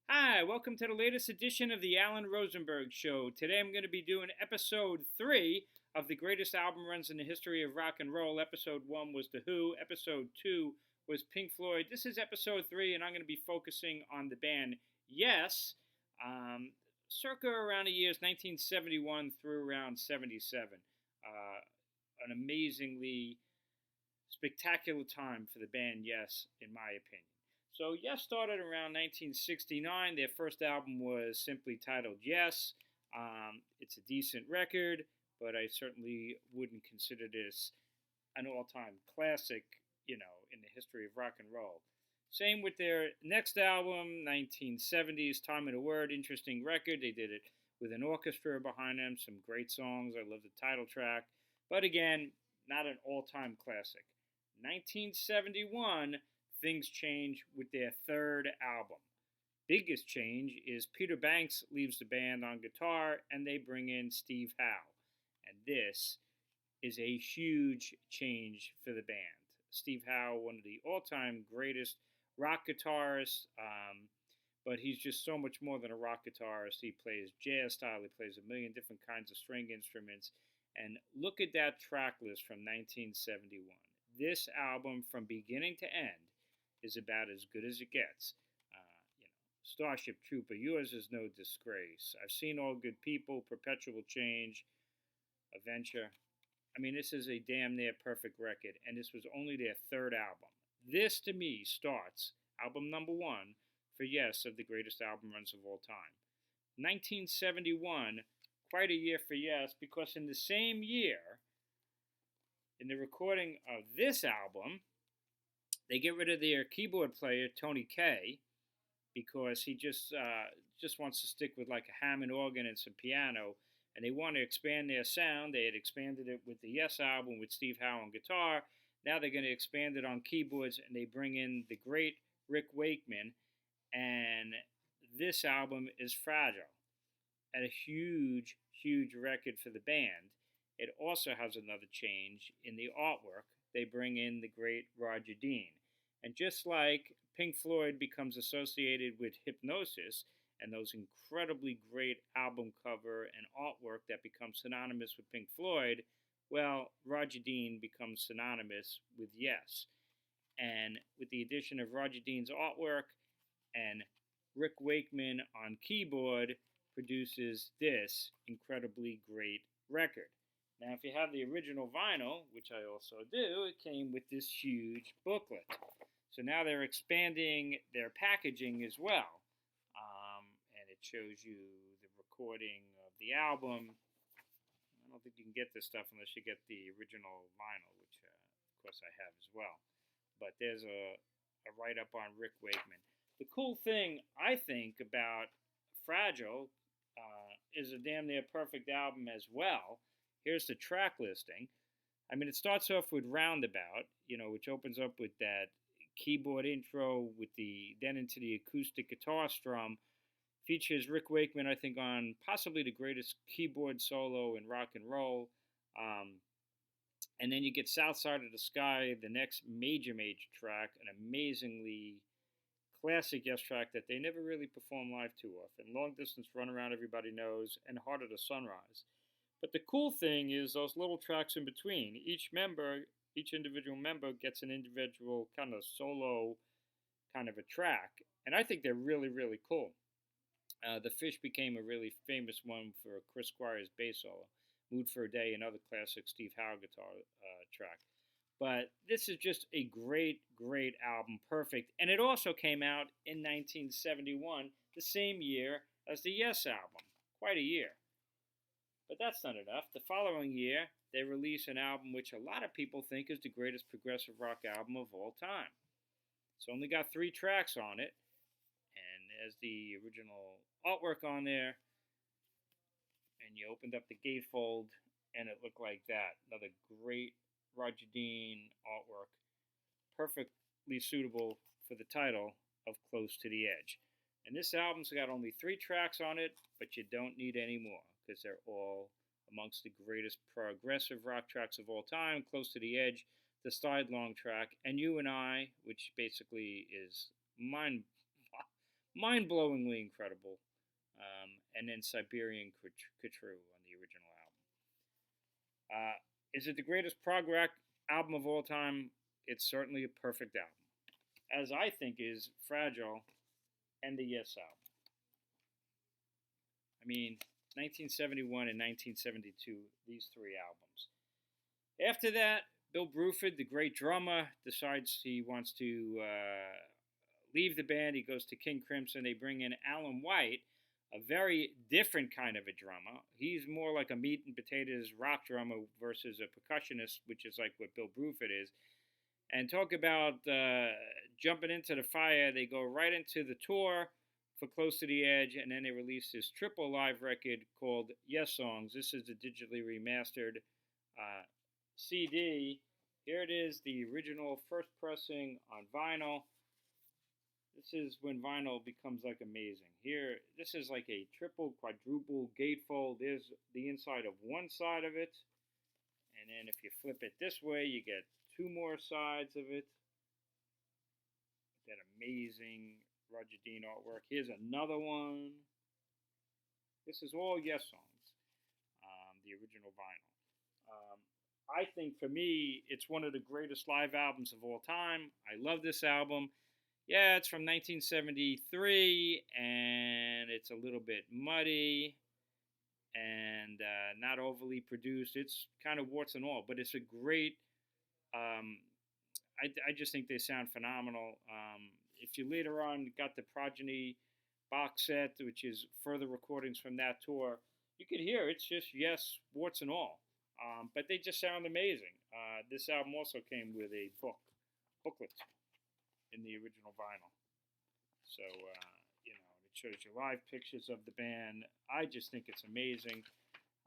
Hi, welcome to the latest edition of the Alan Rosenberg Show. Today I'm going to be doing episode 3 of the greatest album runs in the history of rock and roll. Episode 1 was The Who, episode 2 was Pink Floyd. This is episode 3, and I'm going to be focusing on the band Yes, um, circa around the years 1971 through around 77. An amazingly spectacular time for the band Yes, in my opinion. So, Yes started around 1969. Their first album was simply titled Yes. It's a decent record, but I certainly wouldn't consider this an all time classic, in the history of rock and roll. Same with their next album, 1970s, Time of the Word, interesting record. They did it with an orchestra behind them, some great songs. I love the title track. But again, not an all time classic. 1971, things change with their third album. Biggest change is Peter Banks leaves the band on guitar and they bring in Steve Howe. And this is a huge change for the band. Steve Howe, one of the all time greatest rock guitarists, but he's just so much more than a rock guitarist. He plays jazz style, he plays a million different kinds of string instruments. And look at that track list from 1971. This album, from beginning to end, is about as good as it gets. Starship Trooper, Yours is No Disgrace, I've Seen All Good People, Perpetual Change, Adventure. I mean, this is a damn near perfect record, and this was only their third album. This, to me, starts album number 1 for Yes of the greatest album runs of all time. 1971, quite a year for Yes, because in the same year, in the recording of this album, they get rid of their keyboard player, Tony Kaye, because he just wants to stick with like a Hammond organ and some piano, and they want to expand their sound. They had expanded it with the Yes album with Steve Howe on guitar. Now they're going to expand it on keyboards, and they bring in the great Rick Wakeman, and this album is Fragile, and a huge, huge record for the band. It also has another change in the artwork. They bring in the great Roger Dean. And just like Pink Floyd becomes associated with hypnosis and those incredibly great album cover and artwork that becomes synonymous with Pink Floyd, well, Roger Dean becomes synonymous with Yes. And with the addition of Roger Dean's artwork and Rick Wakeman on keyboard, produces this incredibly great record. Now, if you have the original vinyl, which I also do, it came with this huge booklet. So now they're expanding their packaging as well. And it shows you the recording of the album. I don't think you can get this stuff unless you get the original vinyl, which, of course, I have as well. But there's a write up on Rick Wakeman. The cool thing, I think, about Fragile is a damn near perfect album as well. Here's the track listing. I mean, it starts off with Roundabout, which opens up with that keyboard intro with the then into the acoustic guitar strum. Features Rick Wakeman, I think, on possibly the greatest keyboard solo in rock and roll. And then you get South Side of the Sky, the next major track, an amazingly classic Yes track that they never really perform live too often. Long Distance Runaround, everybody knows, and Heart of the Sunrise. But the cool thing is those little tracks in between. Each individual member gets an individual kind of solo kind of a track. And I think they're really, really cool. The Fish became a really famous one for Chris Squire's bass solo. Mood for a Day, another classic Steve Howe guitar track. But this is just a great, great album. Perfect. And it also came out in 1971, the same year as the Yes album. Quite a year. But that's not enough. The following year, they release an album which a lot of people think is the greatest progressive rock album of all time. It's only got 3 tracks on it, and there's the original artwork on there. And you opened up the gatefold, and it looked like that. Another great Roger Dean artwork, perfectly suitable for the title of Close to the Edge. And this album's got only 3 tracks on it, but you don't need any more because they're all amongst the greatest progressive rock tracks of all time. Close to the Edge, the Sidelong track, and You and I, which basically is mind-blowingly incredible. And then Siberian Khatru on the original album. Is it the greatest prog rock album of all time? It's certainly a perfect album, as I think is Fragile and the Yes album. I mean, 1971 and 1972, these three albums. After that, Bill Bruford, the great drummer, decides he wants to leave the band. He goes to King Crimson. They bring in Alan White, a very different kind of a drummer. He's more like a meat and potatoes rock drummer versus a percussionist, which is like what Bill Bruford is. And talk about jumping into the fire. They go right into the tour for Close to the Edge, and then they release this triple live record called Yessongs. This is the digitally remastered CD. Here it is, the original first pressing on vinyl. This is when vinyl becomes like amazing. Here, this is like a triple, quadruple gatefold. There's the inside of one side of it. And then if you flip it this way, you get two more sides of it. That amazing Roger Dean artwork. Here's another one. This is all Yessongs, the original vinyl. I think for me, it's one of the greatest live albums of all time. I love this album. Yeah, it's from 1973, and it's a little bit muddy and not overly produced. It's kind of warts and all, but it's a great. I just think they sound phenomenal. If you later on got the Progeny box set, which is further recordings from that tour, you could hear it's just yes, warts and all. But they just sound amazing. This album also came with a booklet in the original vinyl. So, it shows you live pictures of the band. I just think it's amazing.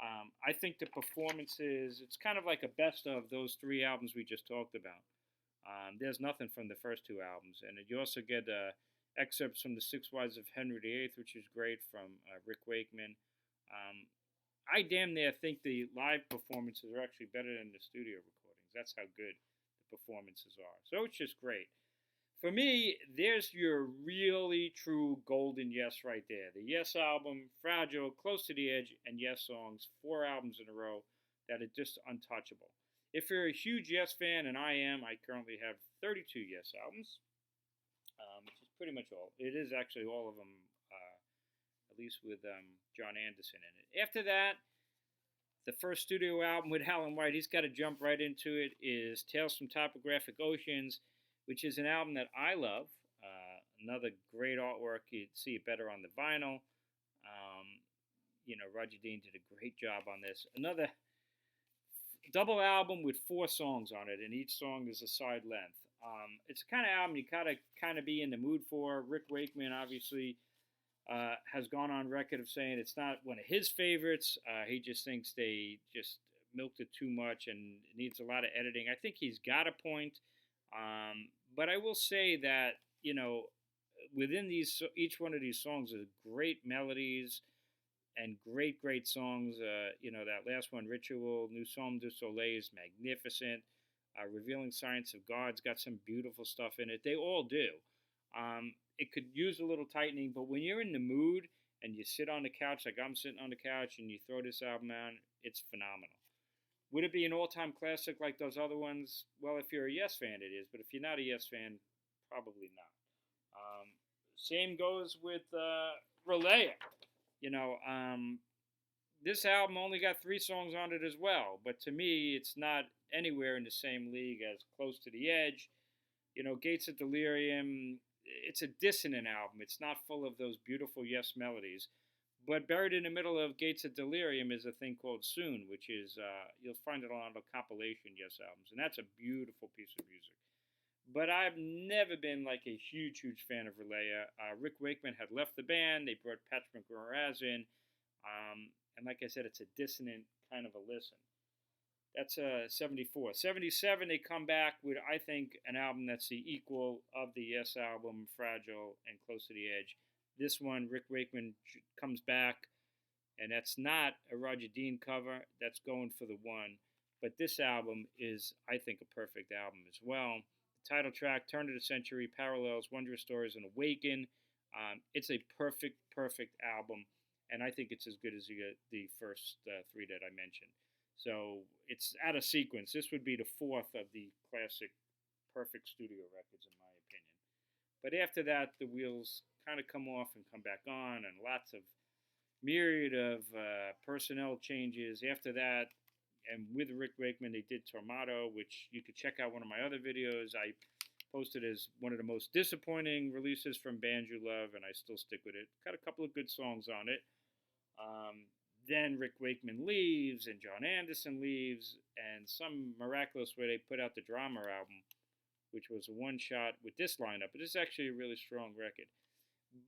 I think the performances, it's kind of like a best of those three albums we just talked about. There's nothing from the first two albums. And you also get excerpts from The Six Wives of Henry VIII, which is great, from Rick Wakeman. I damn near think the live performances are actually better than the studio recordings. That's how good the performances are. So it's just great. For me, there's your really true golden Yes right there. The Yes album, Fragile, Close to the Edge, and Yessongs. 4 albums in a row that are just untouchable. If you're a huge Yes fan, and I am, I currently have 32 Yes albums, which is pretty much all. It is actually all of them, at least with John Anderson in it. After that, the first studio album with Alan White, he's got to jump right into it, is Tales from Topographic Oceans, which is an album that I love. Another great artwork. You'd see it better on the vinyl. Roger Dean did a great job on this. Another double album with 4 songs on it, and each song is a side length. It's the kind of album you gotta kind of be in the mood for. Rick Wakeman obviously has gone on record of saying it's not one of his favorites. He just thinks they just milked it too much and it needs a lot of editing. I think he's got a point. But I will say that, within each one of these songs are great melodies and great songs. That last one, Ritual, Nous sommes du Soleil, is magnificent. Revealing Science of God's got some beautiful stuff in it. They all do. It could use a little tightening, but when you're in the mood and you sit on the couch like I'm sitting on the couch and you throw this album on, it's phenomenal. Would it be an all-time classic like those other ones? Well, if you're a Yes fan, it is. But if you're not a Yes fan, probably not. Same goes with Relaya. This album only got 3 songs on it as well. But to me, it's not anywhere in the same league as Close to the Edge. Gates of Delirium, it's a dissonant album. It's not full of those beautiful Yes melodies. But buried in the middle of Gates of Delirium is a thing called Soon, which is, you'll find it on the compilation Yes albums. And that's a beautiful piece of music. But I've never been like a huge fan of Relaya. Rick Wakeman had left the band. They brought Patrick McGrath in. And like I said, it's a dissonant kind of a listen. That's 74. 77, they come back with, I think, an album that's the equal of the Yes album, Fragile and Close to the Edge. This one, Rick Wakeman comes back, and that's not a Roger Dean cover. That's going for the one. But this album is, I think, a perfect album as well. The title track, Turn of the Century, Parallels, Wondrous Stories, and Awaken. It's a perfect album, and I think it's as good as the first three that I mentioned. So it's out of sequence. This would be the fourth of the classic perfect studio records, in my opinion. But after that, the wheels kind of come off and come back on, and lots of myriad of personnel changes. After that, and with Rick Wakeman, they did Tormato, which you could check out one of my other videos. I posted as one of the most disappointing releases from bands you love, and I still stick with it. Got a couple of good songs on it. Then Rick Wakeman leaves, and John Anderson leaves, and some miraculous way they put out the Drama album, which was a one-shot with this lineup. But this is actually a really strong record.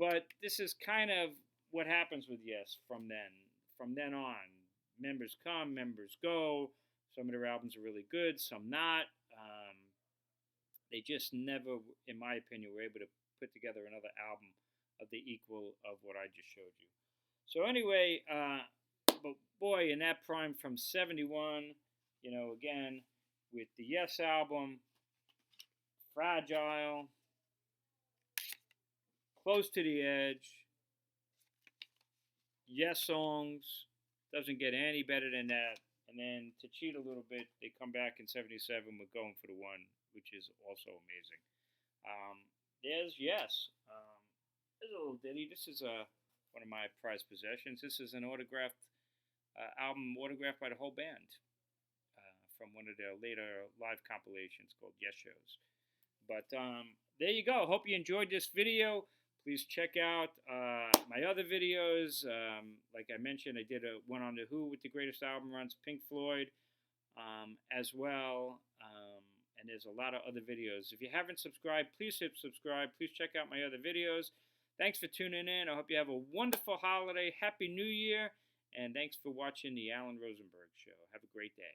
But this is kind of what happens with Yes from then. From then on, members come, members go. Some of their albums are really good, some not. They just never, in my opinion, were able to put together another album of the equal of what I just showed you. So anyway, but boy, in that prime from 71, again, with the Yes album, Fragile, Close to the Edge, Yessongs, doesn't get any better than that. And then to cheat a little bit, they come back in 77 with Going for the One, which is also amazing. There's Yes. There's a little ditty. This is one of my prized possessions. This is an autographed album autographed by the whole band from one of their later live compilations called Yes Shows. But there you go. Hope you enjoyed this video. Please check out my other videos. Like I mentioned, I did one on The Who with the greatest album runs, Pink Floyd, as well. And there's a lot of other videos. If you haven't subscribed, please hit subscribe. Please check out my other videos. Thanks for tuning in. I hope you have a wonderful holiday. Happy New Year. And thanks for watching the Alan Rosenberg Show. Have a great day.